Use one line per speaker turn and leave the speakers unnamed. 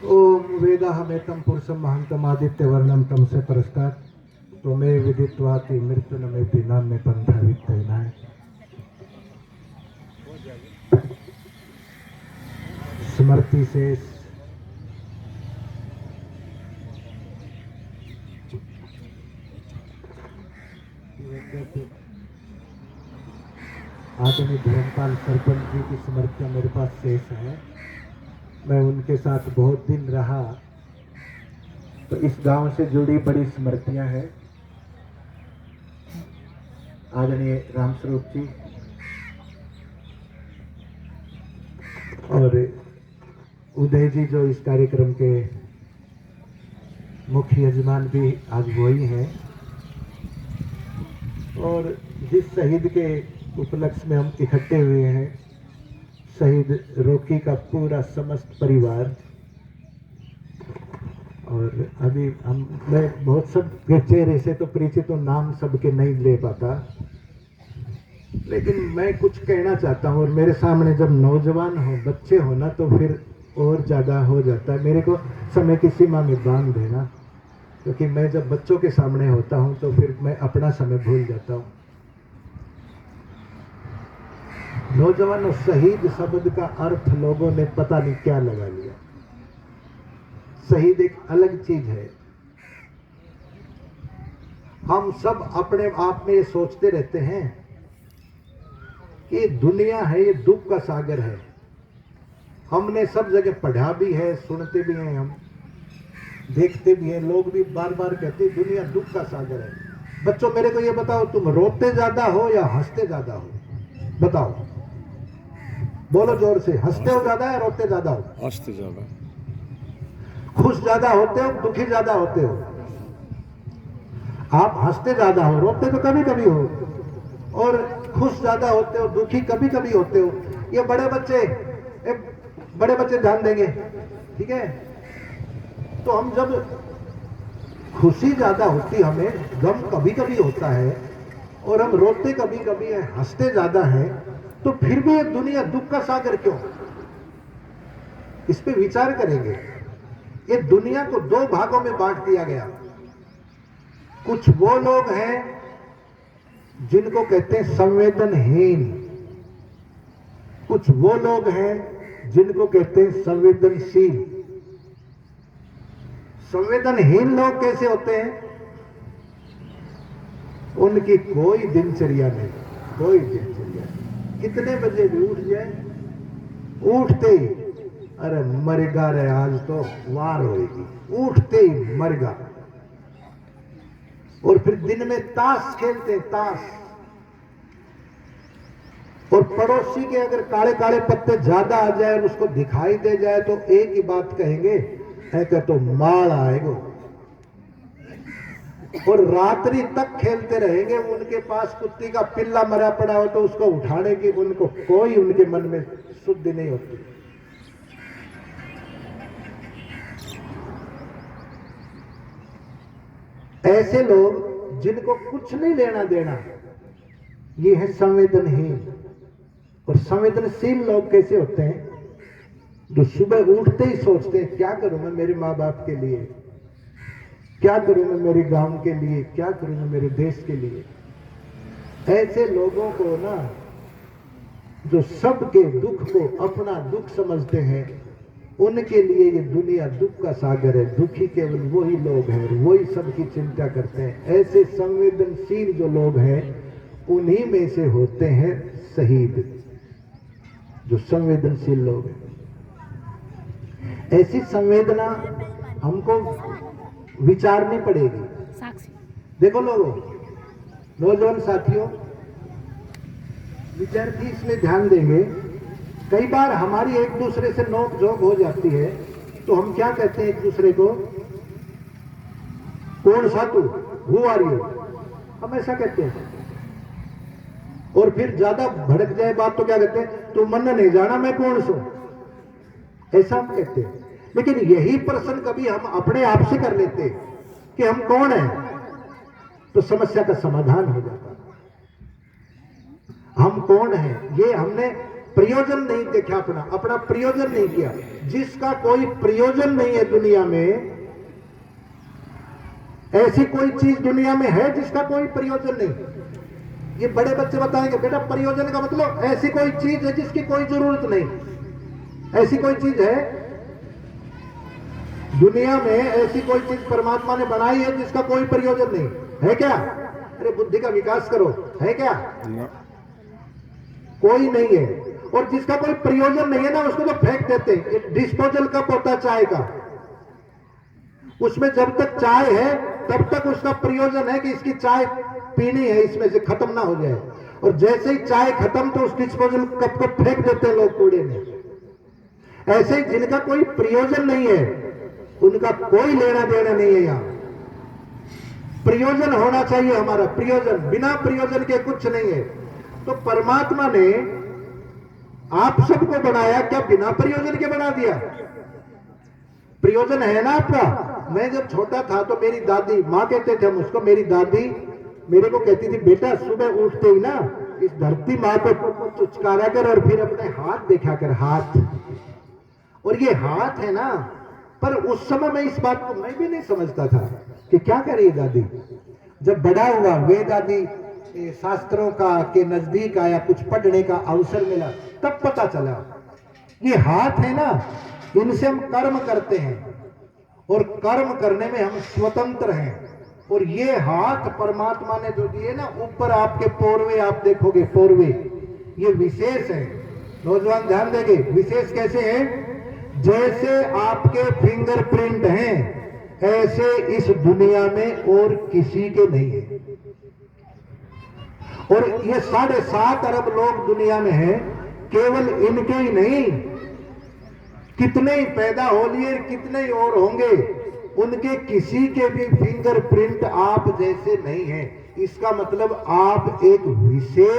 ओम वेदाहमेतं पुरुषं महंतम आदित्यवर्णं तम से परस्तात् त्वमेव विदित्वाति मृत्यु न मे नाम में पंथा वित्तनाय। स्मृति से आदरणीय धर्मपाल सरपंच जी की स्मृतियाँ मेरे पास शेष है। मैं उनके साथ बहुत दिन रहा, तो इस गांव से जुड़ी बड़ी स्मृतियां हैं। आदरणीय रामस्वरूप जी और उदय जी जो इस कार्यक्रम के मुख्य यजमान भी आज वही हैं, और जिस शहीद के उपलक्ष्य में हम इकट्ठे हुए हैं, शहीद रोकी का पूरा समस्त परिवार। और अभी मैं बहुत सब के चेहरे से तो परिचित हूँ, नाम सबके नहीं ले पाता, लेकिन मैं कुछ कहना चाहता हूँ। और मेरे सामने जब नौजवान हो, बच्चे हो ना, तो फिर और ज़्यादा हो जाता है। मेरे को समय की सीमा में बांध देना, क्योंकि मैं जब बच्चों के सामने होता हूँ तो फिर मैं अपना समय भूल जाता हूँ। नौजवान और शहीद शब्द का अर्थ लोगों ने पता नहीं क्या लगा लिया। शहीद एक अलग चीज है। हम सब अपने आप में ये सोचते रहते हैं कि दुनिया है, ये दुख का सागर है। हमने सब जगह पढ़ा भी है, सुनते भी हैं, हम देखते भी हैं, लोग भी बार बार कहते हैं दुनिया दुख का सागर है। बच्चों मेरे को ये बताओ, तुम रोते ज्यादा हो या हंसते ज्यादा हो? बताओ, बोलो जोर से। हंसते हो ज्यादा या रोते ज्यादा हो?
हंसते ज्यादा।
खुश ज्यादा होते हो, दुखी ज्यादा होते हो? आप हंसते ज्यादा हो, रोते तो कभी कभी हो, और खुश ज्यादा होते हो, दुखी कभी कभी होते हो। ये बड़े बच्चे ध्यान देंगे, ठीक है? तो हम जब खुशी ज्यादा होती, हमें गम कभी कभी होता है, और हम रोते कभी कभी हैं, हंसते ज्यादा हैं, तो फिर भी ये दुनिया दुख का सागर क्यों? इस पे विचार करेंगे। ये दुनिया को दो भागों में बांट दिया गया। कुछ वो लोग हैं जिनको कहते हैं संवेदनहीन, कुछ वो लोग हैं जिनको कहते हैं संवेदनशील। संवेदनहीन लोग कैसे होते हैं? उनकी कोई दिनचर्या नहीं, कोई दिनचर्या नहीं। कितने बजे भी उठ जाए, उठते ही अरे मरेगा रे, आज तो वार होगी, उठते ही मरेगा। और फिर दिन में ताश खेलते, ताश। और पड़ोसी के अगर काले काले पत्ते ज्यादा आ जाए और उसको दिखाई दे जाए तो एक ही बात कहेंगे, है तो माल आएगा। और रात्रि तक खेलते रहेंगे। उनके पास कुत्ती का पिल्ला मरा पड़ा हो तो उसको उठाने की उनको कोई उनके मन में शुद्धि नहीं होती। ऐसे लोग जिनको कुछ नहीं लेना देना, ये है संवेदनहीन। और संवेदनशील लोग कैसे होते हैं? जो सुबह उठते ही सोचते हैं क्या करूं मैं मेरे माँ बाप के लिए, क्या करूं मैं मेरे गांव के लिए, क्या करूं मैं मेरे देश के लिए। ऐसे लोगों को ना, जो सबके दुख को अपना दुख समझते हैं, उनके लिए ये दुनिया दुख का सागर है। दुखी केवल वही लोग हैं, वही सबकी चिंता करते हैं। ऐसे संवेदनशील जो लोग हैं, उन्हीं में से होते हैं शहीद, जो संवेदनशील लोग हैं। ऐसी संवेदना हमको विचारनी पड़ेगी। देखो लोगों, नौजवान साथियों, विद्यार्थी इसमें ध्यान देंगे। कई बार हमारी एक दूसरे से नोक झोंक हो जाती है, तो हम क्या कहते हैं एक दूसरे को? कौन सा तू, हु आर यू, हम ऐसा कहते हैं। और फिर ज्यादा भड़क जाए बात तो क्या कहते हैं? तू मन नहीं जाना मैं कौन सू, ऐसा हम कहते हैं। लेकिन यही प्रश्न कभी हम अपने आप से कर लेते कि हम कौन हैं, तो समस्या का समाधान हो जाता। हम कौन हैं ये हमने प्रयोजन नहीं देखा, अपना प्रयोजन नहीं किया। जिसका कोई प्रयोजन नहीं है दुनिया में, ऐसी कोई चीज दुनिया में है जिसका कोई प्रयोजन नहीं? ये बड़े बच्चे बताएंगे बेटा प्रयोजन का मतलब ऐसी कोई चीज है जिसकी कोई जरूरत नहीं। ऐसी कोई चीज है दुनिया में, ऐसी कोई चीज परमात्मा ने बनाई है जिसका कोई प्रयोजन नहीं है क्या? अरे बुद्धि का विकास करो, है क्या? कोई नहीं है। और जिसका कोई प्रयोजन नहीं है ना, उसको तो फेंक देते हैं। डिस्पोजल कप होता है चाय का, उसमें जब तक चाय है तब तक उसका प्रयोजन है कि इसकी चाय पीनी है, इसमें से खत्म ना हो जाए। और जैसे ही चाय खत्म तो उस डिस्पोजल कप को फेंक देते हैं लोग कूड़े में। ऐसे ही जिनका कोई प्रयोजन नहीं है उनका कोई लेना देना नहीं है। यहां प्रयोजन होना चाहिए हमारा, प्रयोजन, बिना प्रयोजन के कुछ नहीं है। तो परमात्मा ने आप सबको बनाया, क्या बिना प्रयोजन के बना दिया? प्रयोजन है ना आपका। मैं जब छोटा था तो मेरी दादी, माँ कहते थे हम उसको, मेरी दादी मेरे को कहती थी बेटा सुबह उठते ही ना इस धरती माँ को चुचकारा कर और फिर अपने हाथ देखा कर, हाथ। और ये हाथ है ना, पर उस समय मैं इस बात को मैं भी नहीं समझता था कि क्या कर रही है दादी। जब बड़ा हुआ, वेद आदि शास्त्रों का के नजदीक आया, कुछ पढ़ने का अवसर मिला, तब पता चला ये हाथ है ना, इनसे हम कर्म करते हैं और कर्म करने में हम स्वतंत्र हैं। और ये हाथ परमात्मा ने जो दिए ना, ऊपर आपके पोरवे आप देखोगे, पोरवे ये विशेष है। नौजवान ध्यान देंगे, विशेष कैसे हैं? जैसे आपके फिंगरप्रिंट हैं ऐसे इस दुनिया में और किसी के नहीं है। और ये 7.5 अरब लोग दुनिया में हैं, केवल इनके ही नहीं, कितने ही पैदा हो लिए, कितने ही और होंगे, उनके किसी के भी फिंगरप्रिंट आप जैसे नहीं है। इसका मतलब आप एक विशेष